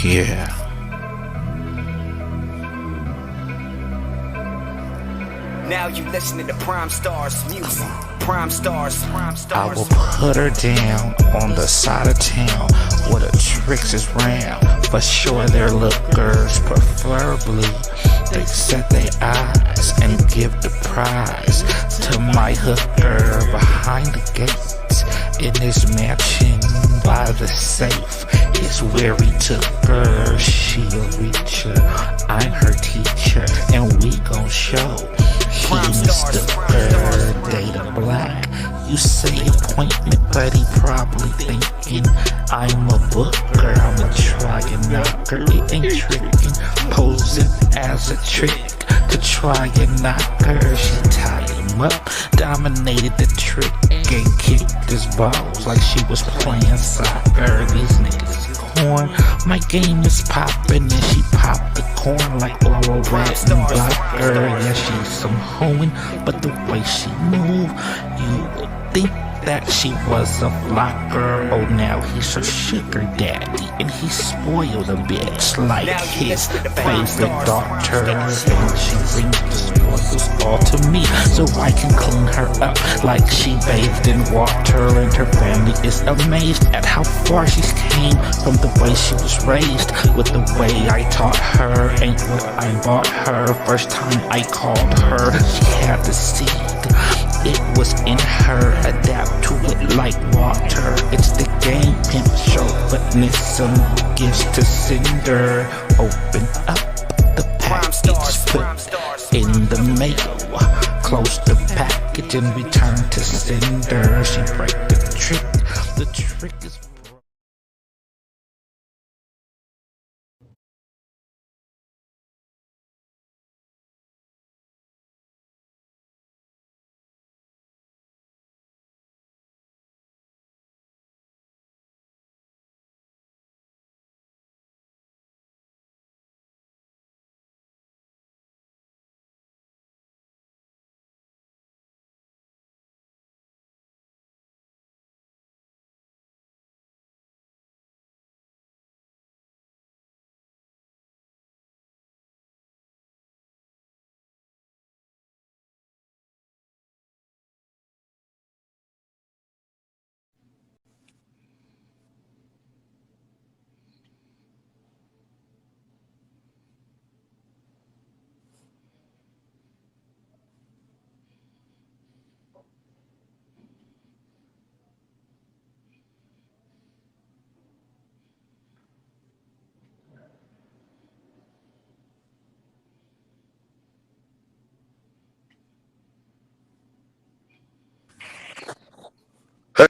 Yeah. Now you listening to Prime Stars music. Prime Stars. I will put her down on the side of town where the tricks is round. For sure they're lookers, preferably they set their eyes and give the prize to my hooker behind the gates in his mansion by the safe. Is where he took her, she a reacher, I'm her teacher, and we gon' show. He mistook her, data black. You say appointment, but he probably thinking I'm a booker, I'm a try and knocker. It ain't tricking, posing as a trick to try and knock her. She tied him up, dominated the trick, and kicked his balls like she was playing soccer. These niggas corn, my game is poppin', and she popped the corn like oral rat and blocker. Yeah, she's some hoeing, but the way she move, you would think that she was a flocker. Oh, now he's her sugar daddy, and he spoiled a bitch like his favorite daughter. And she brings the spoils all to me, so I can clean her up like she bathed in water. And her family is amazed at how far she's came from the way she was raised. With the way I taught her ain't what I bought her. First time I called her, she had the seed. It was in her, adapt to it like water. It's the game, pimp show, but some gifts to sender. Open up the package, put in the mail. Close the package and return to sender. She break the trick. The trick is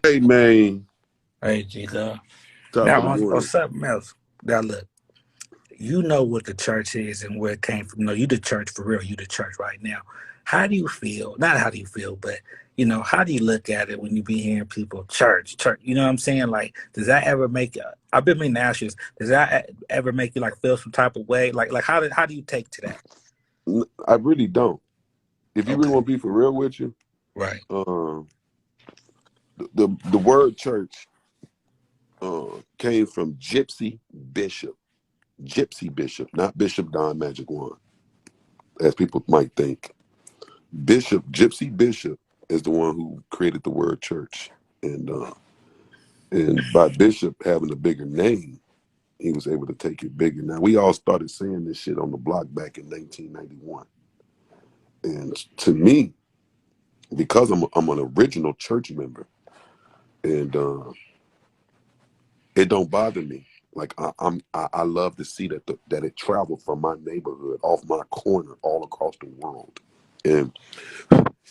Hey man, hey, G-Love. top of Now, the on morning. something else. Now, look, you know what the church is and where it came from. No, you the church for real. You the church right now. How do you feel? Not how do you feel, but how do you look at it when you be hearing people church? You know what I'm saying? Like, does that ever make you? I've been meaning to ask you this. Does that ever make you like feel some type of way? Like how do you take to that? I really don't. If you really Okay, want to be for real with you, right. the word church came from gypsy bishop, not Bishop Don Magic Wand, as people might think. Gypsy bishop is the one who created the word church, and by bishop having a bigger name, he was able to take it bigger. Now we all started saying this shit on the block back in 1991, and to me, because I'm an original church member, and it don't bother me. Like I love to see that it traveled from my neighborhood, off my corner, all across the world, and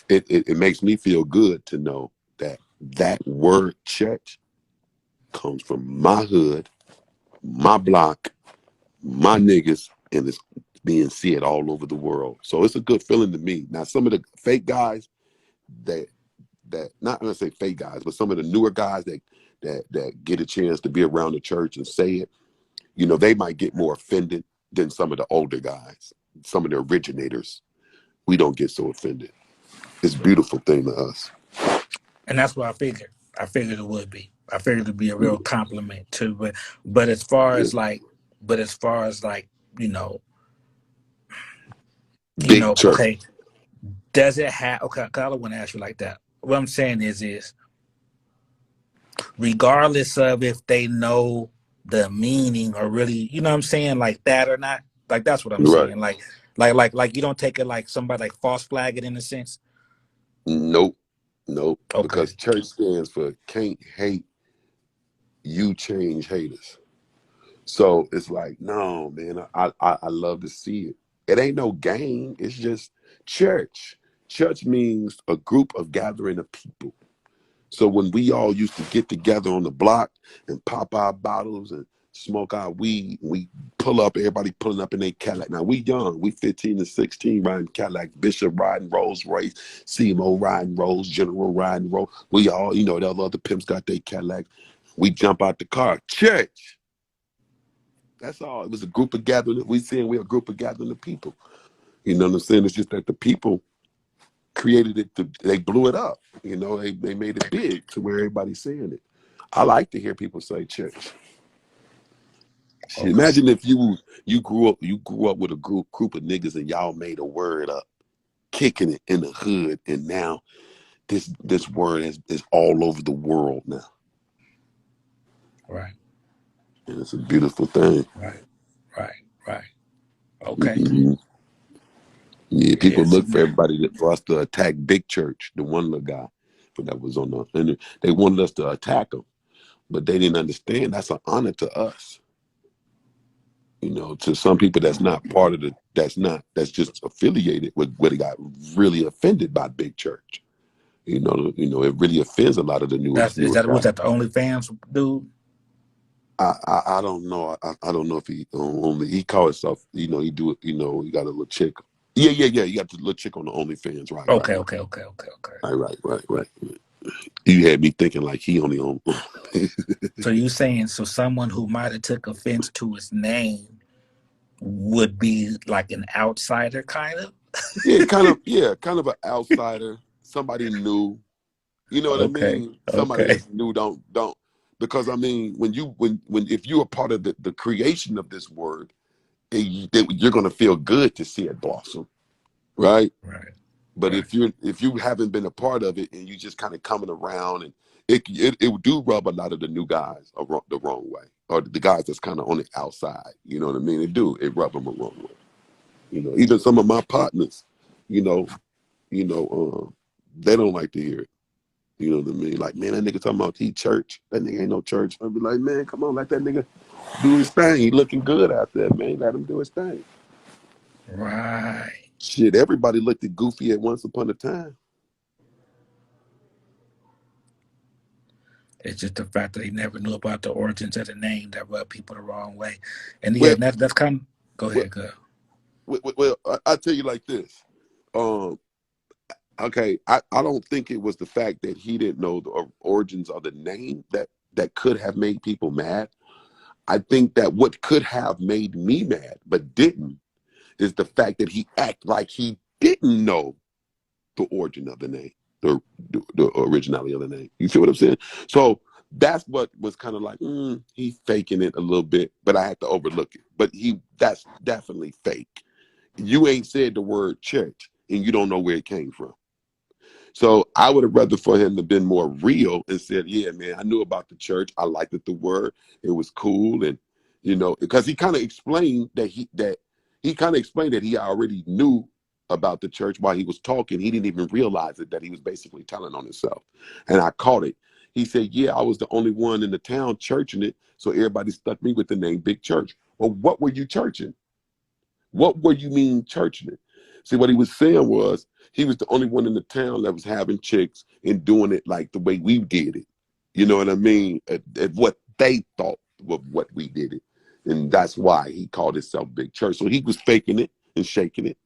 it makes me feel good to know that word church comes from my hood, my block, my niggas, and it's being said all over the world. So it's a good feeling to me. Now some of the fake guys that not gonna say fake guys, but some of the newer guys that get a chance to be around the church and say it, they might get more offended than some of the older guys, some of the originators. We don't get so offended. It's a beautiful thing to us. And that's what I figured. I figured it would be. I figured it'd be a real compliment too. But as far Yeah. as like But as far as like, Big church. okay, does it have? Okay, 'cause I don't want to ask you like that. What I'm saying is regardless of if they know the meaning or really, you know what I'm saying, like that or not. Like that's what I'm Right. saying. Like you don't take it like somebody like false flag it in a sense. Nope. Nope. Okay. Because church stands for can't hate, you change haters. So it's like, no, man, I love to see it. It ain't no game. It's just church. Church means a group of gathering of people. So when we all used to get together on the block and pop our bottles and smoke our weed, we pull up, everybody pulling up in their Cadillac. Now we young, we 15 to 16 riding Cadillac, Bishop riding Rolls Royce, CMO riding Rolls, General riding Rolls. We all, the other pimps got their Cadillac. We jump out the car, church. That's all. It was a group of gathering. We saying we're a group of gathering of people. You know what I'm saying? It's just that the people created it. They blew it up. They made it big to where everybody's saying it. I like to hear people say church. Okay. Imagine if you grew up with a group of niggas and y'all made a word up, kicking it in the hood, and now this word is all over the world now, Right. and it's a beautiful thing. Right. Right. Right. Okay. Mm-hmm. Yeah, people Yes. look for for us to attack Big Church, the one little guy that was on the, and they wanted us to attack him, but they didn't understand that's an honor to us. To some people that's not part of that's just affiliated with what got really offended by Big Church. It really offends a lot of the Is newer that was guys. that the OnlyFans dude? I don't know. I don't know if he only he call himself. He do it. He got a little chick. Yeah. He got the little chick on the OnlyFans. Right. Okay. Okay. Okay. Okay. Okay. Right. You had me thinking like he only on. So you saying someone who might have took offense to his name would be like an outsider, kind of? Yeah, kind of. Yeah, kind of an outsider. Somebody new. You know what I Okay. mean? Somebody Okay. that's new. Don't because I mean when if you're a part of the creation of this word, you're gonna feel good to see it blossom, right? Right. But Right. if you haven't been a part of it and you just kind of coming around, and it do rub a lot of the new guys the wrong way, or the guys that's kind of on the outside. You know what I mean? It rub them the wrong way. Even some of my partners, you know, they don't like to hear it. You know what I mean? Like, man, that nigga talking about he church. That nigga ain't no church. I'd be like, man, come on, let that nigga do his thing. He looking good out there, man. Let him do his thing. Right. Shit, everybody looked at Goofy at once upon a time. It's just the fact that he never knew about the origins of the name that rubbed people the wrong way. And yeah, Well, that's kind of. Go well, ahead, go. I tell you like this. Um, okay, I don't think it was the fact that he didn't know the origins of the name that could have made people mad. I think that what could have made me mad but didn't is the fact that he act like he didn't know the origin of the name, the originality of the name. You see what I'm saying? So that's what was kind of like, he faking it a little bit, but I had to overlook it. But that's definitely fake. You ain't said the word church and you don't know where it came from. So I would have rather for him to been more real and said, yeah, man, I knew about the church. I liked it, the word. It was cool. And, because he kind of explained that he already knew about the church while he was talking. He didn't even realize it, that he was basically telling on himself. And I caught it. He said, yeah, I was the only one in the town churching it. So everybody stuck me with the name Big Church. Well, what were you churching? What were you mean churching it? See, what he was saying was he was the only one in the town that was having chicks and doing it like the way we did it. You know what I mean? At what they thought of what we did it. And that's why he called himself Big Church. So he was faking it and shaking it.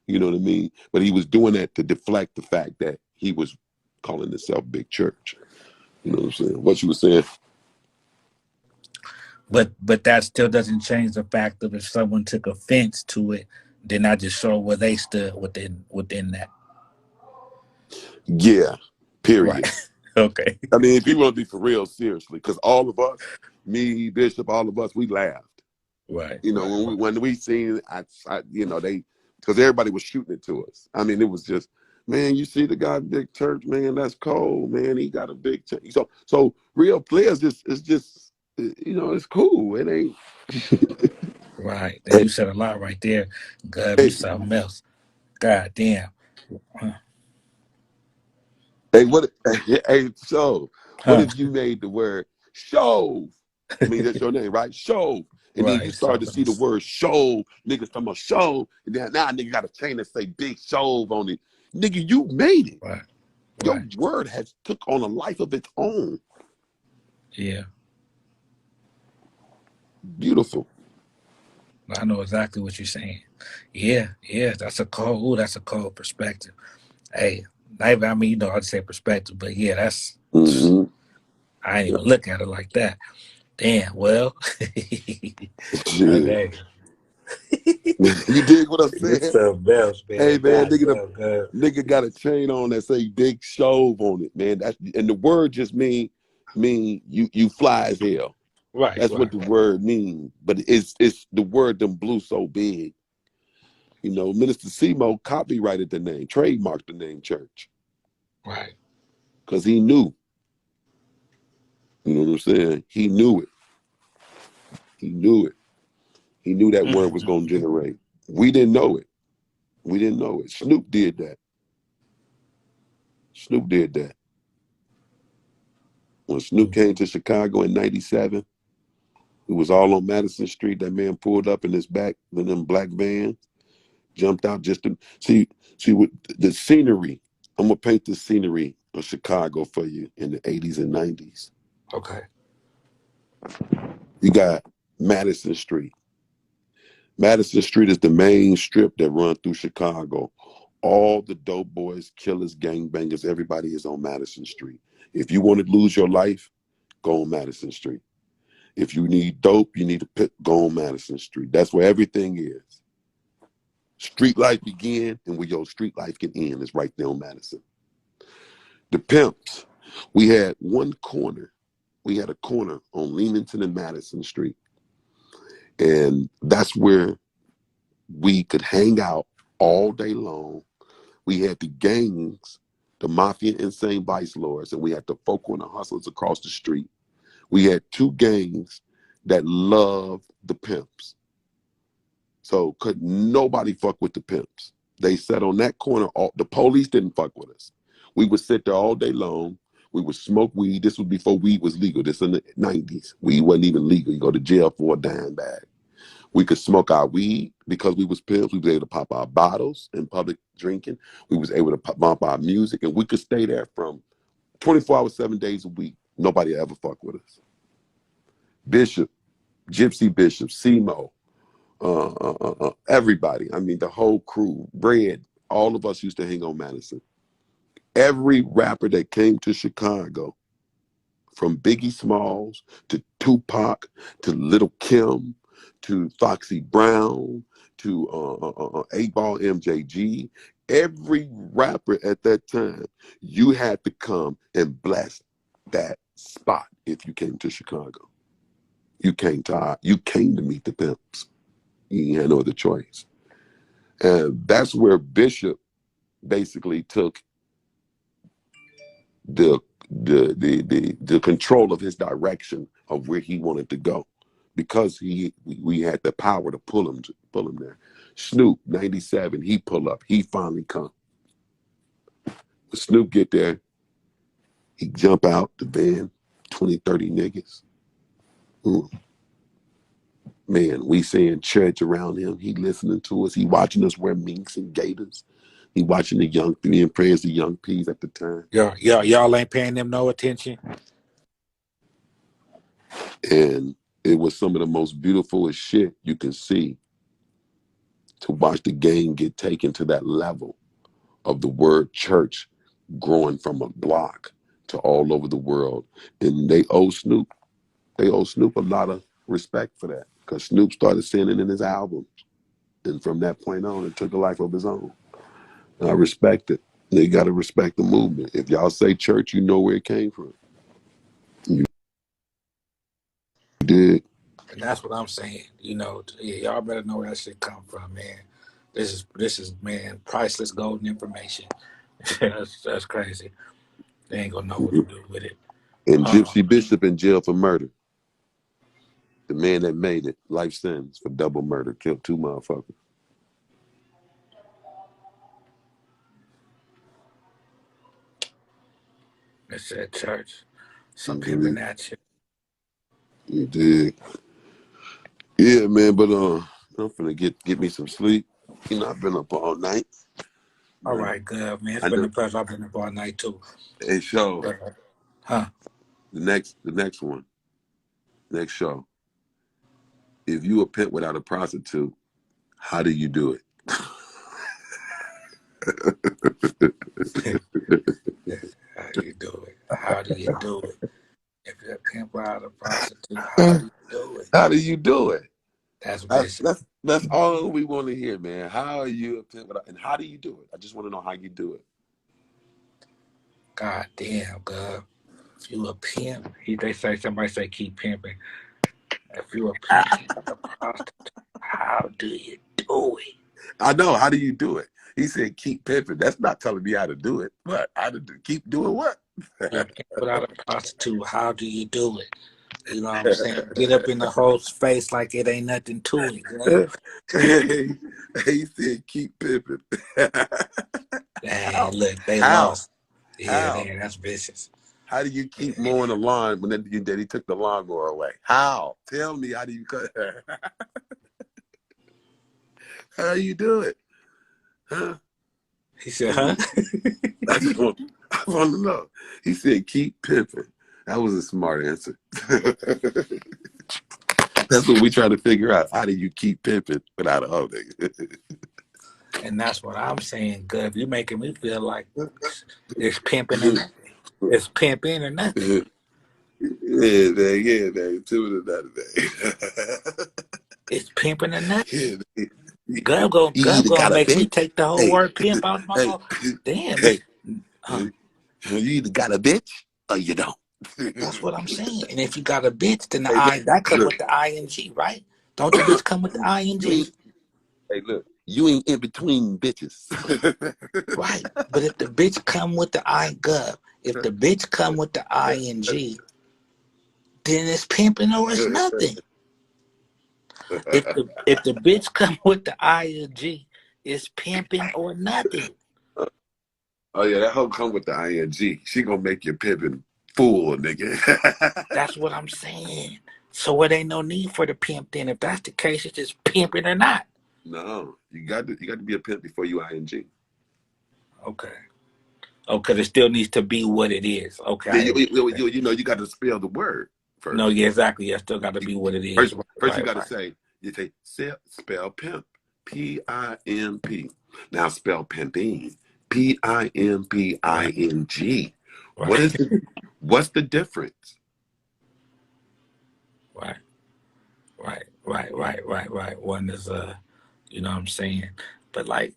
You know what I mean? But he was doing that to deflect the fact that he was calling himself Big Church. You know what I'm saying? What you were saying? But that still doesn't change the fact of if someone took offense to it, then I just show where they stood within that. Yeah, Right. period. Okay. I mean, if you want to be for real, seriously, because all of us, me, Bishop, all of us, we laughed. Right, You know, right, when we seen, you know, because everybody was shooting it to us. I mean, it was just, man, you see the guy big church, man, that's cold, man. He got a big church. So real players is just, you know, it's cool. It ain't. right. Then Hey, you said a lot right there. Gov, you hey, something else. God damn. Huh. hey, what? Hey, so what Huh. if you made the word show? I mean, that's your name, right? Show. And then you Right. start to Something see the else. word show. Niggas talking about show. And then now nigga got a chain that say big show on it. Nigga, you made it. Right. Your Right. word has took on a life of its own. Yeah. Beautiful. I know exactly what you're saying. Yeah. Yeah. That's a cold. Ooh, that's a cold perspective. Hey, I mean, you know, I'd say perspective, but yeah, that's. Mm-hmm. I ain't even look at it like that. Damn. Well. Shit. Okay. You dig what I'm This saying? something else, Hey man. man, God damn, God. nigga got a chain on that say big show on it, man. That's and the word just mean you fly as hell. Right. That's what Right. the Right. word means. But it's the word them blew so big. You know, Minister Semo copyrighted the name, trademarked the name church. Right. Because he knew. You know what I'm saying? He knew it. He knew it. He knew that word was gonna Mm-hmm. generate. We didn't know it. We didn't know it. Snoop did that. Snoop did that. When Snoop came to Chicago in '97, it was all on Madison Street. That man pulled up in his back, in them black vans, jumped out just to see what the scenery. I'm gonna paint the scenery of Chicago for you in the '80s and '90s. Okay. You got Madison Street. Madison Street is the main strip that runs through Chicago. All the dope boys, killers, gangbangers, everybody is on Madison Street. If you want to lose your life, go on Madison Street. If you need dope, you need to go on Madison Street. That's where everything is. Street life begin and where your street life can end is right there on Madison. The pimps, we had one corner. We had a corner on Leamington and Madison Street. And that's where we could hang out all day long. We had the gangs, the mafia insane vice lords, and we had the folk on the hustlers across the street. We had two gangs that loved the pimps. So could nobody fuck with the pimps. They sat on that corner. The police didn't fuck with us. We would sit there all day long. We would smoke weed. This was before weed was legal. This in the '90s. Weed wasn't even legal. You go to jail for a dime bag. We could smoke our weed because we was pimps. We was able to pop our bottles in public drinking. We was able to bump our music, and we could stay there from 24 hours, 7 days a week. Nobody ever fuck with us. Bishop, Gypsy Bishop, Semo, everybody. I mean, the whole crew, Bread, all of us used to hang on Madison. Every rapper that came to Chicago, from Biggie Smalls to Tupac to Little Kim to Foxy Brown to 8 Ball MJG, every rapper at that time, you had to come and bless that spot if you came to Chicago. You came to meet the pimps. You had no other choice. And that's where Bishop basically took the the control of his direction of where he wanted to go, because we had the power to pull him there. Snoop '97, he pull up, he finally come. When Snoop get there, he jump out the van, 20, 30 niggas. Ooh, man, we saying church around him. He listening to us. He watching us wear minks and gators. He watching the young, being prayers the young peas at the time. Y'all ain't paying them no attention. And it was some of the most beautiful shit you can see, to watch the game get taken to that level of the word church growing from a block to all over the world. And they owe Snoop a lot of respect for that, because Snoop started singing in his albums. And from that point on, it took a life of his own. And I respect it. You got to respect the movement. If y'all say church, you know where it came from. You did. And that's what I'm saying. You know, y'all better know where that shit come from, man. This is man, priceless golden information. That's crazy. They ain't gonna know what to do with it. And Uh, Gypsy Bishop in jail for murder. The man that made it, life sentence for double murder, killed 2 motherfuckers. it said church. Some You pimping dig? that shit. You dig? Yeah, man, but I'm finna get me some sleep. You know, I've been up all night. All Man, right, good man. It's I been know. a pleasure. I've been up all night too. Hey, show Huh? the next one, next show. If you a pimp without a prostitute, how do you do it? How do you do it? How do you do it? If you're a pimp out a prostitute, how do you do it? How do you do it? That's That's vicious. that's that's all we want to hear, man. How are you a pimp without, and how do you do it? I just want to know how you do it. God damn, God. If you a pimp, they say somebody say keep pimping. If you a pimp without a prostitute, how do you do it? I know. How do you do it? He said, keep pimping. That's not telling me how to do it. What? How to do? Keep doing what? You're a pimp without a prostitute, how do you do it? You know what I'm saying? Get up in the host face like it ain't nothing to it, you know? He said, keep pimping. Dang, How? look, they How? lost. Yeah, How? man, that's vicious. How do you keep Yeah. mowing the lawn when then he took the lawnmower away? How? Tell me, how do you cut? How you do it? Huh? He said, huh? I want to know. He said, keep pimping. That was a smart answer. That's what we try to figure out. How do you keep pimping without a hoe nigga? And that's what I'm saying, Gov. You making me feel like it's pimping or nothing. It's pimping or nothing. Yeah, man. Two another day. It's pimping or nothing. Yeah, man. You Gov either gonna got a make me bitch. take the whole Hey, word pimp out of my hey, mouth. Damn, hey. huh? You either got a bitch or you don't. That's what I'm saying. And if you got a bitch, then the Hey, I that come look, with the ing, right? Don't the bitch come with the you ing? ain't. Hey, look, you ain't in between bitches. Right. But if the bitch come with the if the bitch come with the ing, then it's pimping or it's nothing. If the bitch come with the ing, it's pimping or nothing. Oh yeah, that hoe come with the ing. She gonna make your pimping full, nigga. That's what I'm saying. So it ain't no need for the pimp then. If that's the case, it's just pimping or not. No, you got to be a pimp before you ing. Okay. Oh, because it still needs to be what it is. Okay, Yeah, I hear what you're saying. you know you got to spell the word No, first. yeah, exactly. Yeah, still got to be what it is. First, Right, first you right, got to right. say you say spell pimp, pimp. Now spell pimping, pimping. What Right, is what's the difference? right, right. One is you know what I'm saying? But like,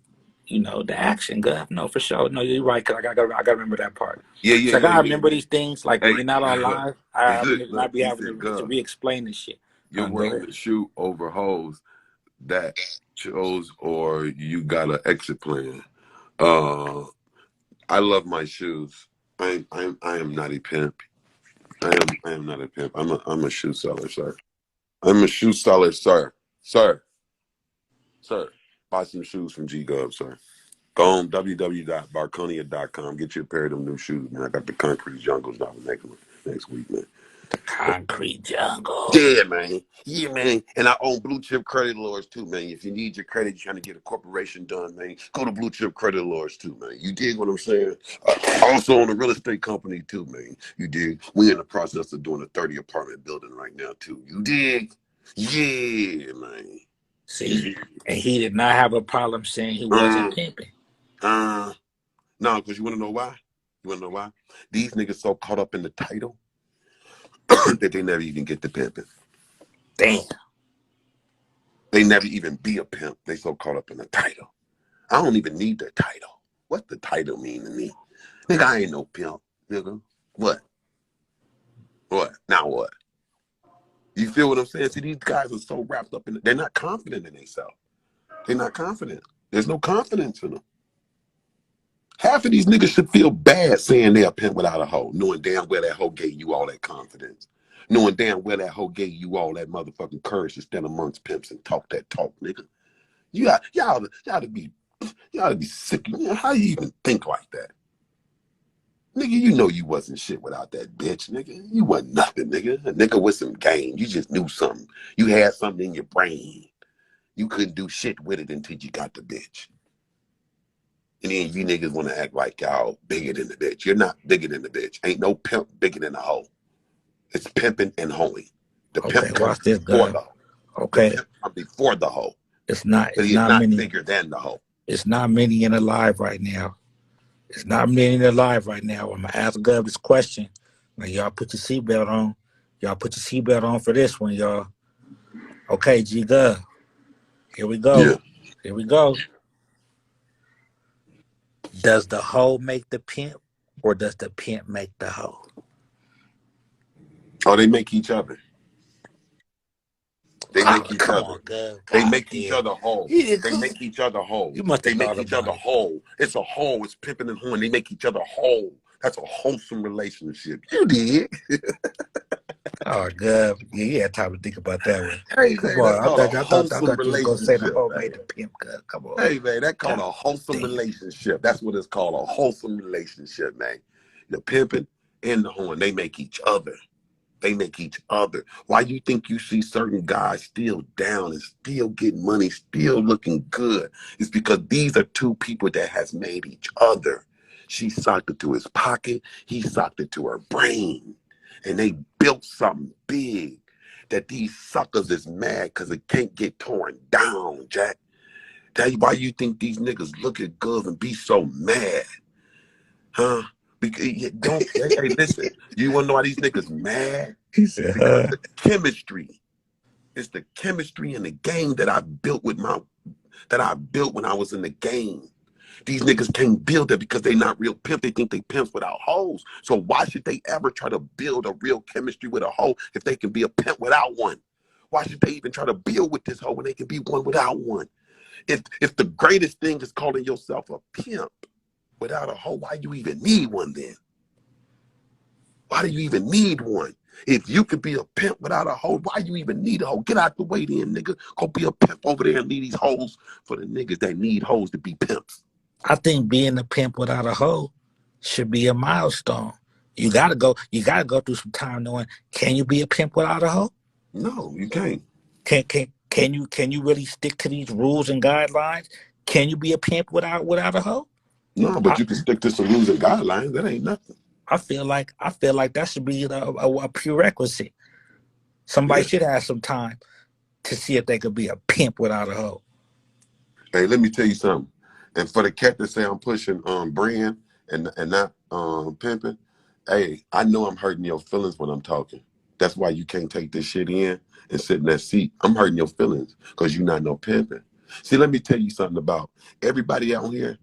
the action, God, no, for sure. No, you're right, cause I gotta remember that part. So I gotta Yeah, remember man. these things. Like when Hey, you're not on look, live, I look. be He having said, to "God, re-explain this shit. you're Go willing ahead. to shoot over hoes that chose, or you got an exit plan." Uh, I love my shoes. I am not a pimp. I am not a pimp. I'm a shoe seller, sir. I'm a shoe seller, sir. Sir. Buy some shoes from G Gov, sir. Go on www.barconia.com. Get you a pair of them new shoes, man. I got the concrete jungles out next week, man. The concrete jungle. Yeah, man. Yeah, man. And I own Blue Chip Credit Lords too, man. If you need your credit, you're trying to get a corporation done, man, go to Blue Chip Credit Lords too, man. You dig what I'm saying? Also own a real estate company too, man. You dig? We're in the process of doing a 30 apartment building right now too. You dig? Yeah, man. See, and he did not have a problem saying he wasn't Uh, pimping. uh, no, because you want to know why? You want to know why? These niggas so caught up in the title that they never even get the pimping. Damn. They never even be a pimp. They so caught up in the title. I don't even need the title. What the title mean to me? Nigga, I ain't no pimp, nigga. What? What? Now what? You feel what I'm saying? See, these guys are so wrapped up in it. They're not confident in themselves. They're not confident. There's no confidence in them. Half of these niggas should feel bad saying they're a pimp without a hoe, knowing damn well that hoe gave you all that confidence. Knowing damn well that hoe gave you all that motherfucking courage to stand amongst pimps and talk that talk, nigga. Y'all to be sick. How you even think like that? Nigga, you know you wasn't shit without that bitch, nigga. You wasn't nothing, nigga. A nigga with some game. You just knew something. You had something in your brain. You couldn't do shit with it until you got the bitch. And then you niggas want to act like y'all bigger than the bitch. You're not bigger than the bitch. Ain't no pimp bigger than a hoe. It's pimping and hoeing. The pimp comes before the hoe. Okay. The pimp comes before the hoe. It's not many, bigger than the hoe. It's not many in alive right now. It's not many alive right now. I'm gonna ask Gov this question. Now y'all put your seatbelt on. Y'all put your seatbelt on for this one, y'all. Okay, G Gov. Here we go. Yeah. Here we go. Does the hoe make the pimp, or does the pimp make the hoe? Oh, they make each other. They make each other. On, Gov. They make each other whole. Yeah, they make each other whole. You must they make each other whole. It's a whole. It's pimping and hoeing. They make each other whole. That's a wholesome relationship. You did. Oh, Gov. Yeah, you had time to think about that one. Hey, Come man, on. I thought you were going to say the hoe made the pimp, Gov. Come on. Hey, man, that's called a wholesome relationship. That's what it's called, a wholesome relationship, man. The pimping and the hoeing, they make each other. They make each other. Why you think you see certain guys still down and still getting money, still looking good? It's because these are two people that has made each other. She socked it to his pocket. He socked it to her brain. And they built something big that these suckers is mad because it can't get torn down, Jack. Tell you why you think these niggas look at girls and be so mad. Huh? Hey, listen, you want to know why these niggas mad? He said, because the chemistry. It's the chemistry in the game that I built when I was in the game. These niggas can't build it because they not real pimps. They think they pimps without hoes. So why should they ever try to build a real chemistry with a hoe if they can be a pimp without one? Why should they even try to build with this hoe when they can be one without one? If the greatest thing is calling yourself a pimp without a hoe, why do you even need one then? Why do you even need one? If you could be a pimp without a hoe, why you even need a hoe? Get out the way then, nigga. Go be a pimp over there and leave these hoes for the niggas that need hoes to be pimps. I think being a pimp without a hoe should be a milestone. You gotta go through some time knowing, can you be a pimp without a hoe? No, you can't. Can you really stick to these rules and guidelines? Can you be a pimp without a hoe? No, but you can stick to some rules and guidelines. That ain't nothing. I feel like that should be a prerequisite. Somebody should have some time to see if they could be a pimp without a hoe. Hey, let me tell you something. And for the cat that say I'm pushing brand and not pimping, hey, I know I'm hurting your feelings when I'm talking. That's why you can't take this shit in and sit in that seat. I'm hurting your feelings because you're not no pimping. See, let me tell you something about everybody out here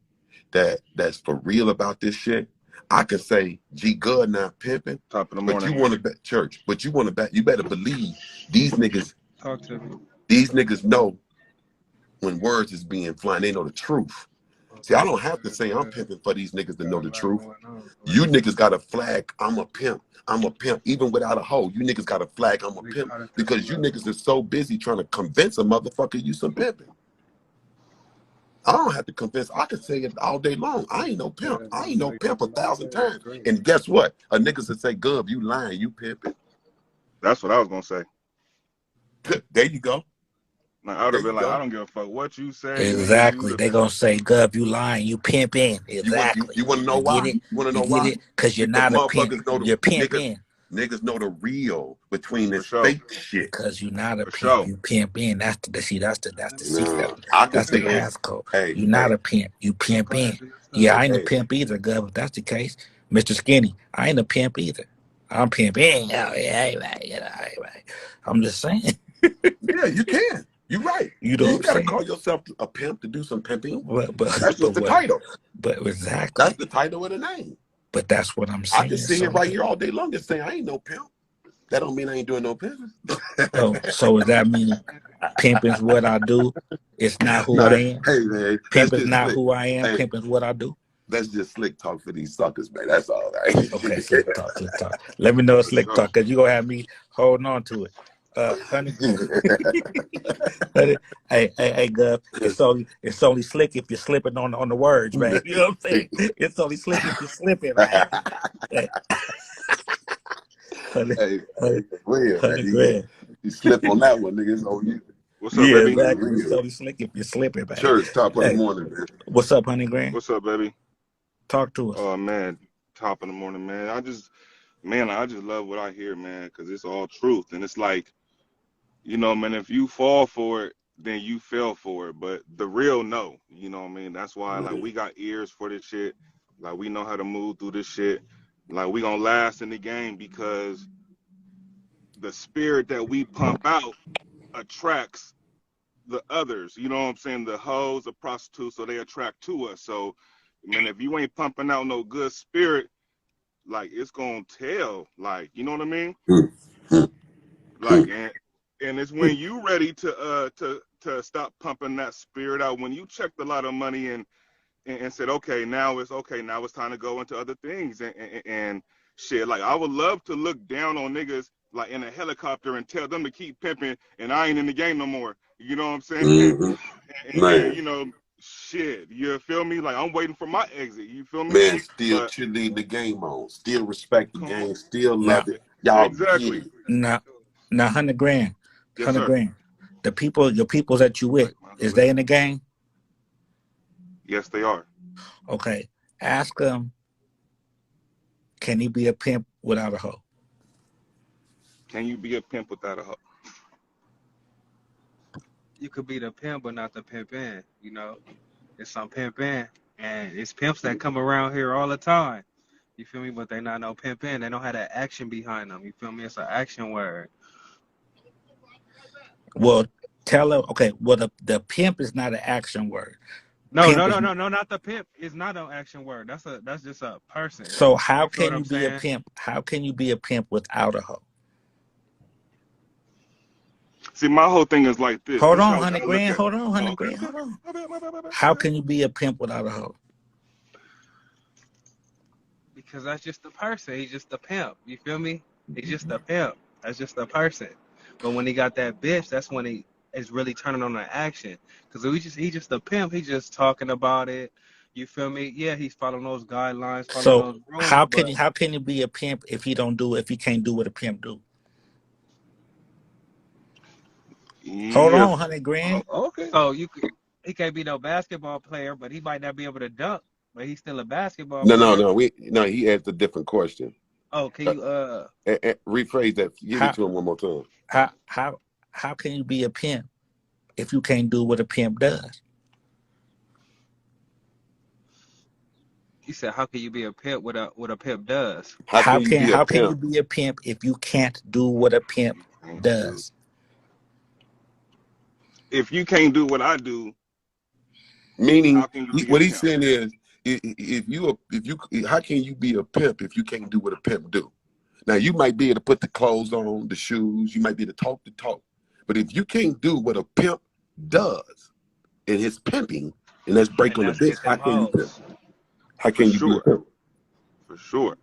that's for real about this shit. I could say G Good not pimping, Top of the morning. but you want to bet church. But you better believe these niggas. Talk to me. These niggas know when words is being flying. They know the truth. See, I don't have to say I'm pimping for these niggas to know the truth. You niggas got a flag, I'm a pimp. I'm a pimp, even without a hoe. You niggas got a flag, I'm a pimp, because you niggas are so busy trying to convince a motherfucker you some pimping. I don't have to convince. I can say it all day long. I ain't no pimp. I ain't no pimp 1,000 times. And guess what? A nigga should say, Gub, you lying, you pimping. That's what I was gonna say. There you go. Like, I would have been like, I don't give a fuck what you say. Exactly. They gonna say, Gub, you lying, you pimping. Exactly. You want to know why? You want to know why? Because you're not a pimp. You're pimping. Niggas know the real between this fake shit. Because you're not a pimp. You pimping. That's the secret. That's the ass code. Hey, you're not a pimp. You pimping. Yeah, I ain't a pimp either, Gub. If that's the case, Mr. Skinny, I ain't a pimp either. I'm pimping. Oh, yeah, right. I'm just saying. Yeah, you can. You're right. You gotta call yourself a pimp to do some pimping. But that's just the title. But exactly. That's the title of the name. But that's what I'm saying. I can sit here right here all day long and say I ain't no pimp. That don't mean I ain't doing no pimping. So does that mean pimping's what I do? It's not who I No, am. hey man, that's Pimp is just not slick. who I am. Hey, Pimp is what I do. that's just slick talk for these suckers, man. That's all right. Okay, slick talk, slick talk. Let me know For slick sure. talk, cause you gonna have me holding on to it. Honey, hey, Gov, it's only slick if you're slipping on the words, man. You know what I'm saying? It's only slick if you're slipping, man. Hey, honey, Hey, honey, Will, man, 100 grand. you slip on that one, nigga. It's on you. What's up, Yeah, baby? exactly. It's only slick if you're slipping, man. Church, top of the Hey, morning, man. what's up, 100 grand? What's up, baby? Talk to us. Oh man, top of the morning, man. I just love what I hear, man, because it's all truth, and it's like, you know, man, if you fall for it, then you fell for it. But the real no, you know what I mean? That's why, like, we got ears for this shit. Like, we know how to move through this shit. Like, we gonna last in the game because the spirit that we pump out attracts the others. You know what I'm saying? The hoes, the prostitutes, so they attract to us. So, man, if you ain't pumping out no good spirit, like, it's gonna tell. Like, you know what I mean? Like, and it's when you ready to stop pumping that spirit out. When you checked a lot of money and said, okay, now it's time to go into other things and shit. Like, I would love to look down on niggas like in a helicopter and tell them to keep pimping, and I ain't in the game no more. You know what I'm saying? And Man, you know, shit. You feel me? Like, I'm waiting for my exit. You feel me? man, still But cheerleading the game on. Still respect the come on, game. Still Now, love it. Y'all get exactly. it. now, 100 grand, Yes, 100 sir. grand. Your people that you with, Like, my is bad. they in the gang? Yes, they are. Okay, ask them, can he be a pimp without a hoe? Can you be a pimp without a hoe? You could be the pimp, but not the pimp in. You know, it's some pimp in, and it's pimps that come around here all the time. You feel me? But they not no pimp in. They don't have that action behind them. You feel me? It's an action word. Well, tell them, okay, well, the pimp is not an action word. No, Pimp no, is, no, no, no, not the pimp. It's not an action word. That's just a person. so how You feel what can you I'm be a saying? pimp? How can you be a pimp without a hoe? See, my whole thing is like this. Hold This is on, how 100 I look grand, at it. hold on, Oh, 100 okay, grand, okay. hold on. My bad. How can you be a pimp without a hoe? Because that's just the person. He's just the pimp. You feel me? He's just a pimp. That's just a person. But when he got that bitch, that's when he is really turning on the action. Because he just a pimp. He's just talking about it. You feel me? Yeah, he's following those guidelines, following So those rules. But how can you be a pimp if he can't do what a pimp do? Hold Yeah. on, 100 grand. Okay. so he can't be no basketball player, but he might not be able to dunk. But he's still a basketball No, no, player. no. No. He asked a different question. Oh, can Uh, you rephrase that. Give it How to him one more time. how how can you be a pimp if you can't do what a pimp does? You said how can you be a pimp what a pimp does? How can you be a How can you pimp? be a pimp if you can't do what a pimp does? If you can't do what I do, how Meaning, can you be a what he's pimp? saying is, how can you be a pimp if you can't do what a pimp do? Now, you might be able to put the clothes on, the shoes. You might be able to talk the talk. But if you can't do what a pimp does in his pimping, and that's break And on the that's bitch, get how them can you pimp? hoes. How For can you be a sure. pimp? For sure.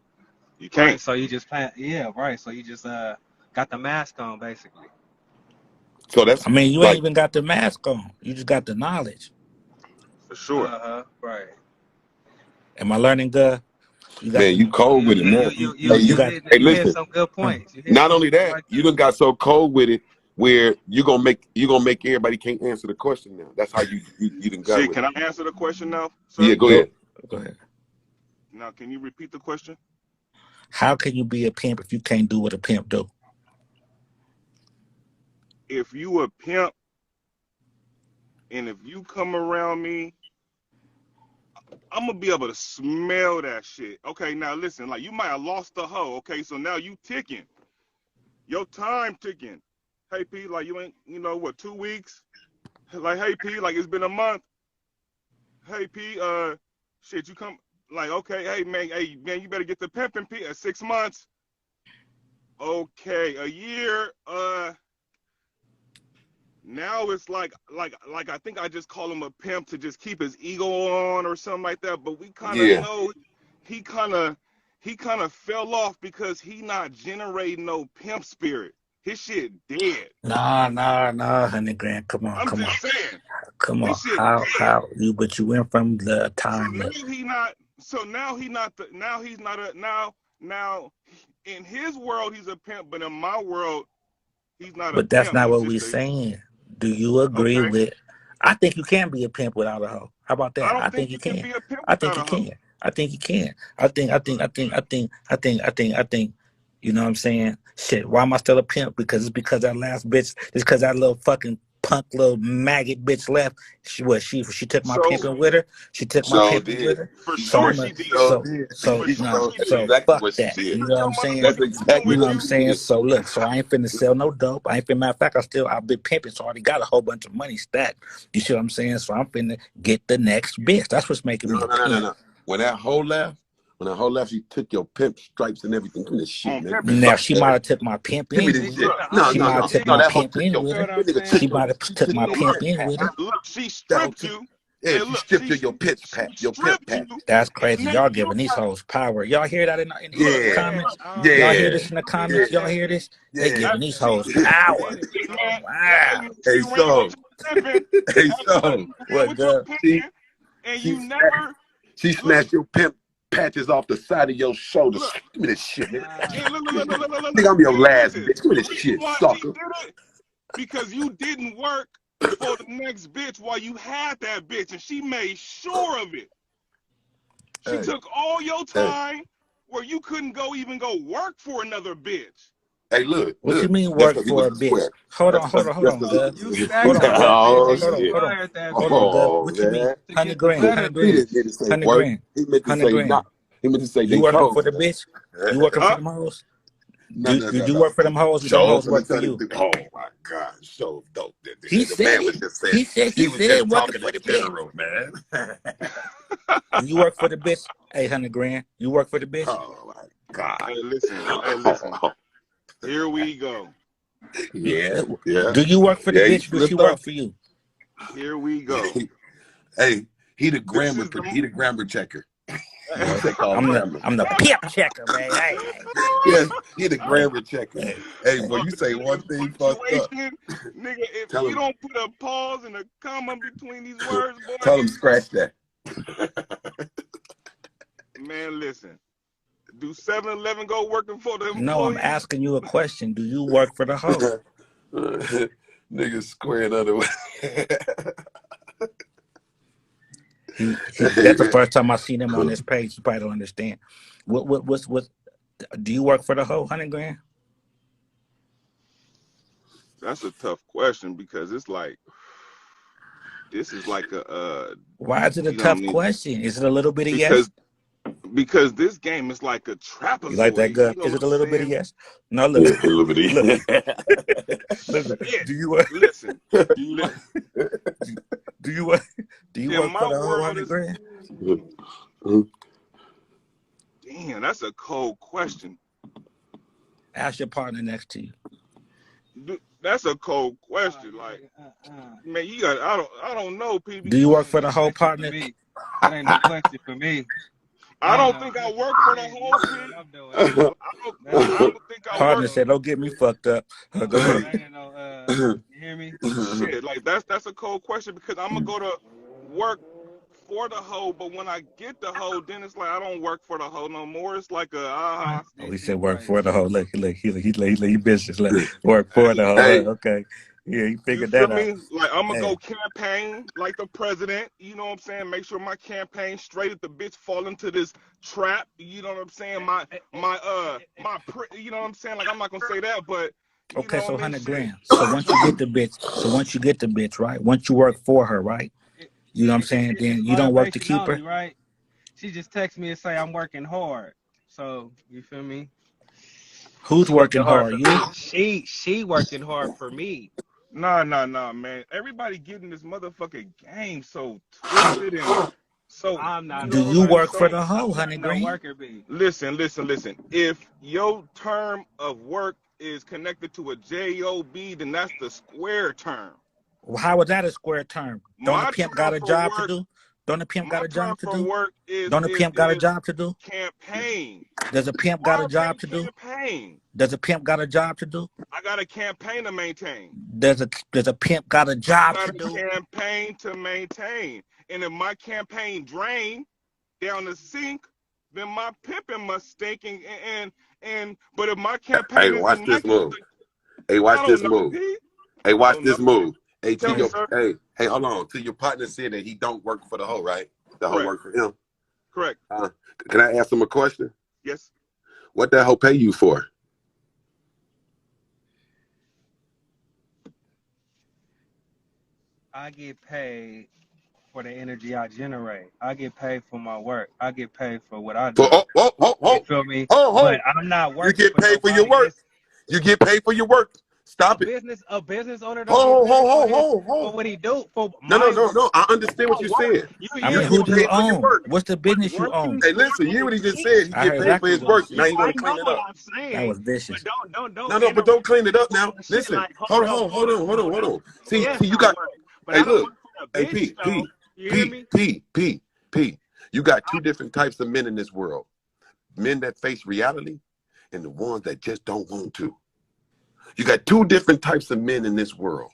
You Right. can't. So you just right. So you just got the mask on basically. So that's I mean, you ain't like, even got the mask on. You just got the knowledge. For sure. Right. Am I learning good? You got man, the you cold with it, man. you got Hey, You hit listen. some good uh, points. You hit Not some only points that, right you there. done got so cold with it where you gonna make everybody can't answer the question now. That's how you done got Shit, with can it. I answer the question now, Yeah, sir? go go ahead. go ahead. Now, can you repeat the question? How can you be a pimp if you can't do what a pimp do? If you a pimp and if you come around me, I'm gonna be able to smell that shit. Okay, now listen, like, you might have lost the hoe. Okay, so now you ticking. Your time ticking. Hey P, like, you ain't, you know what, 2 weeks? Like, hey P, like, it's been a month. Hey P, shit, you come, like, okay, hey man, you better get the pimping P at 6 months. Okay, a year. Now it's like I think I just call him a pimp to just keep his ego on or something like that. But we kind of Yeah. know he kind of fell off because he not generating no pimp spirit. His shit dead. Nah, 100 grand. Come on, I'm come on, just saying come on. his shit dead. How you? But you went from the So time. now Look, he not. So now he not. Now he's not a. Now in his world he's a pimp, but in my world he's not a but that's pimp. not He's what we just a. saying. Do you agree Okay. with? I think you can be a pimp without a hoe. How about I that? I don't think think you you can can. be a pimp I think without you a hoe. can. I think you can. I think. You know what I'm saying? Shit. Why am I still a pimp? Because it's because that last bitch. It's because that little fucking punk little maggot bitch left. She took my So pimping with her. She took my So pimping did. with her. for She So sure I'm did. a she did. So did. so For sure no So she that's did. so exactly fuck what she that. She did. You took know what your I'm saying? That's motherfucking pimping exactly You with know what what I'm she you. saying? did. So look, so I ain't finna sell no dope. I ain't finna matter of fact, I been pimping, so I already got a whole bunch of money stacked. You see what I'm saying? So I'm finna get the next bitch. That's what's making No, me a no, no, no, pimp. no. When that whole left, she took your pimp stripes and everything. Give me this shit, On nigga. pimping Now Fuck she stripes. might that. have took my pimp Give me in this with See, her. shit. look, No, She no, might no. have took No, my that hoe pimp took in your You with feel her. what I'm She saying? took my your pimp pimp in with her. patch. look, she That hoe stripped took you. Yeah, Hey, she look, stripped your pitch she patch, your pimp stripped patch. you, That's and crazy. then Y'all you giving these got hoes power. Y'all hear that in the look, Yeah. Yeah, comments? Y'all hear Yeah. this in the we comments? get Y'all Yeah. that. hear this? They Yeah. giving these We hoes get it. We power. get it. man. After Wow. she Hey, ran off so to pimping, hey, after you so ran What with your the? she pimping, and she you snatched never she look, snatched your pimp patches off the side of your shoulders. look, Give me this shit, nigga. and Nigga, I'm your and last listen. bitch. Give me The this reason shit, why she sucker. did it because you didn't work for the next bitch while you had that bitch, and she made sure of it. She Hey, took all your hey, time where you couldn't even go work for another bitch. hey, look, What you look. mean That's work because he for was a a bitch? square. Hold That's on, because Gov. You Hold sacrificed on, Gov. and oh you Hold shit. on. acquired that Hold on, bitch Gov. Oh What you mean? man. to Hundred get the grand, better he $100 grand, didn't mean bitch. to say 100 grand, work. He meant to 100 say grand. not. He meant to say You they working for told. the bitch? You working for Huh? them hoes? No, Do no, do no, you no. work for them hoes? Or them So hoes for the work for tell you? oh my God, so dope. He The said man it. was just saying He he was said just working talking for in the bitch. general, man. Do you work for the bitch? 800 grand. You work for the bitch? Oh my God. Hey, listen. Here we go. Yeah, yeah. Do you work for the Yeah, he bitch? Do she slipped work up. for you? Here we go. Hey, This is he the grammar checker. He No, check all grammar. I'm the pimp checker, man. Hey, Yeah, he the hey, grammar checker. hey. Hey, hey. boy, Oh, you this say one nigga's thing fucked up. punctuation, nigga. If Tell you him, don't put a pause and a comma between these words, boy, tell him scratch that. man, listen. Do 7-Eleven go working for the No, I'm employees? asking you a question. Do you work for the hoe? Niggas squaring other way. That's the first time I seen him on this page. You probably don't understand. What? Do you work for the hoe? 100 grand? That's a tough question because it's like this is like a Why is it a you know what I tough mean? question? Is it a little bit of yes? Because this game is like a You like that, trapezoid. Gov? You know Is what it a I'm little bit of saying? yes? No, Yeah, look, a little look, bit. look. Shit. Do you work? Listen, li- Do you work? Do you in work for my the whole world 100 is grand? damn. That's a cold question. Ask your partner next to you. That's a cold question. Like, man, you got. I don't know, Do you PB. That work ain't for no the whole question for partner? me. That ain't no question for me. I That ain't don't no think I question work for for the me. You whole know P. what I'm doing. That I ain't don't think I that ain't work. Partner no said, "Don't get me fucked up." Go ahead. that ain't no you hear me? Shit, like that's a cold question because I'm gonna go to work for the hoe, but when I get the hoe, then it's like I don't work for the hoe no more. It's like a Oh, This he shit said work crazy. for the hoe. Look, he business. Look, work for the hoe. Hey, Okay, yeah, he you figured feel that out. me? Like I'm gonna Hey, go campaign like the president. You know what I'm saying? Make sure my campaign straight if the bitch fall into this trap. You know what I'm saying? You know what I'm saying? Like I'm not gonna say that, but you okay, know so what I mean? 100 Shit. grand. So once you get the bitch, right? Once you work for her, right? You know what I'm saying? Then It's you don't work to motivation keep her. only, right? She just texts me and say I'm working hard. So you feel me? Who's She working working hard hard? for You? me. She working hard for me. Nah, man. Everybody getting this motherfucking game so twisted and So I'm you not Do no know, you worker work for bee. the hoe, I'm honey not no green? worker bee. listen, listen, listen. If your term of work is connected to a job, then that's the square term. Well, how is that a square term? Don't the My pimp got term a for job to work, do? Don't the pimp got my a term job to for do? work Don't the pimp got a job to do? campaign. Does a pimp got Why a a job pimp to do? campaign? Does a pimp got a job to do? I got a campaign to maintain. Does a pimp got a I job got to a do? campaign to maintain. And if my campaign drain down the sink, then my pimping must stink. And but if my Hey, campaign is watch this immaculate, move. Hey, watch I don't this know, move. P. Hey, I watch don't know. this move. Hey, Tell to me, your sir. hold on. To your partner said that he don't work for the hoe, right? The hoe Correct. work for him. Correct. Can I ask him a question? Yes. What that hoe pay you for? I get paid for the energy I generate. I get paid for my work. I get paid for what I For do. You feel me? But oh. I'm not You working get for paid for your nobody. work. It's You get paid for your work. Stop it. a business owner don't get paid for what he do for my work. No. I understand what you're Work. saying. I You mean, Yeah, who get do you paid for your own? work. What's the business you own? Hey, listen, you hear what he just said? He I heard get paid for exactly his what he work. said. Now you want I to know clean it what up. I'm That saying, was but vicious. don't No, but don't clean it up now. shit Listen, like hold on. See, yes, you I got. work, but Hey, I don't look. work for a Hey, bitch though. You hear me? P. You got two different types of men in this world: men that face reality, and the ones that just don't want to. You got two different types of men in this world.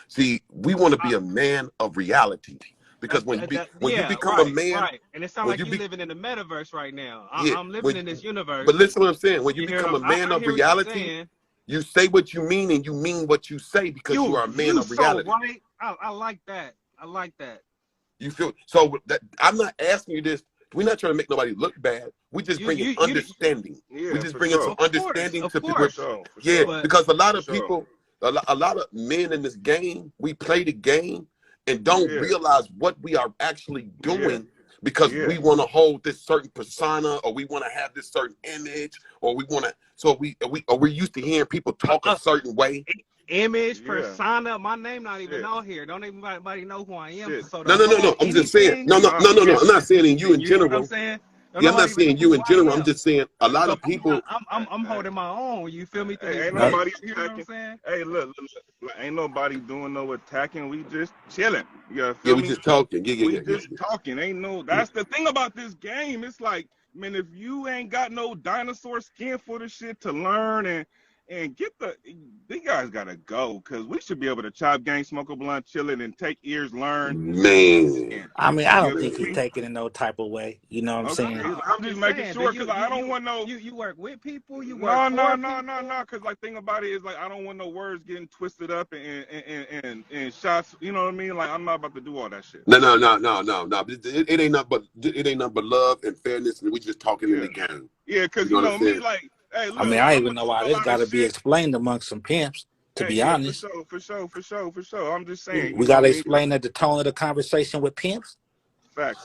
See, we want to be a man of reality because when you Yeah, become a man, right. And it sounds when like you you be living in the metaverse right now. yeah, I'm living when in this but universe. listen what I'm saying. When you You hear become them? a man I of hear what you're reality, saying. you say what you mean and you mean what you say because you are a man You of so reality. right. I like that. I like that. You feel so that I'm not asking you this. We're not trying to make nobody look bad. We just bringing You understanding. We Yeah, just for bringing some sure. understanding of to people. For course. sure. For Yeah, sure. But because a lot For of sure. people, a lot of men in this game, we play the game and don't Yeah. realize what we are actually Yeah. doing because Yeah. we want to hold this certain persona or we want to have this certain image or we want to. So we're used to hearing people talk a uh, certain way. image, Yeah. persona, my name not even Shit. on here. Don't even anybody know who I am. Shit. So to No. hold I'm just saying. anything, Nah. I'm not saying in you in you hear what I'm general. saying? Don't Yeah, I'm not nobody even know saying you who in I general. I'm am. just saying a lot So of people. I'm Hey, holding my own. You feel me through hey, this ain't No, game? nobody You hear what I'm attacking. saying? Hey, look, ain't nobody doing no attacking. We just chilling. You Yeah, feel we me? just talking. We Yeah. just talking. Ain't no. That's the thing about this game. It's like, man, if you ain't got no dinosaur skin for the shit to learn and get these guys gotta go because we should be able to chop game, smoke a blunt, chilling, and take ears, learn. Man. And I mean, I you don't feel think he me? take it in no type of way. You know what I'm Okay, saying? No, I'm I'm just just making saying. Do sure because I don't want no. you work with people? You work No, for people? Because like thing about it is like I don't want no words getting twisted up and shots. You know what I mean? Like I'm not about to do all that shit. No. It ain't nothing but love and fairness, and we just talking in Yeah, the game. yeah. You Because know you what I'm know me, saying? like, hey, I look, mean, like I don't I'm even gonna know talk why a this lot got of to be shit. explained amongst some pimps. To Hey, be yeah, honest, for sure. I'm just saying, you we know got to me, like, explain that the tone of the conversation with pimps.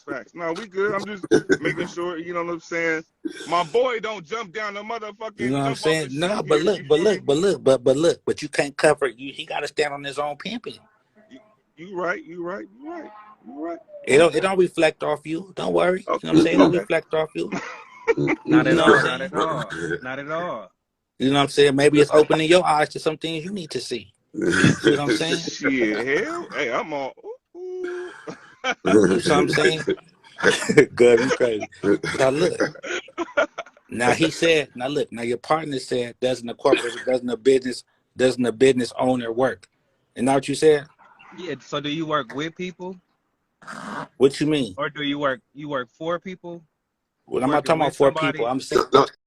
facts. No, we good. I'm just making sure, you know what I'm saying. My boy don't jump down the You know motherfucking what I'm jump off the saying? ship No, but here. look, You feel me? but you can't cover. He got to stand on his own pimping. You right. You right. It don't reflect off you. Don't worry. You know what I'm Okay, saying? It don't okay. reflect off you. Not You at know what I'm all. Not saying? at all. Not at all. You know what I'm saying? Maybe it's opening your eyes to some things you need to see. See what I'm saying? Shit, hell, hey, I'm all. Ooh. You see what I'm saying? Good, you crazy. Now look. Now he said. Now look. Now your partner said, doesn't a business owner work? And now what you said? Yeah. So do you work with people, What you mean? or do you work for people? Well, You I'm not working talking about with four people. somebody? I'm saying no,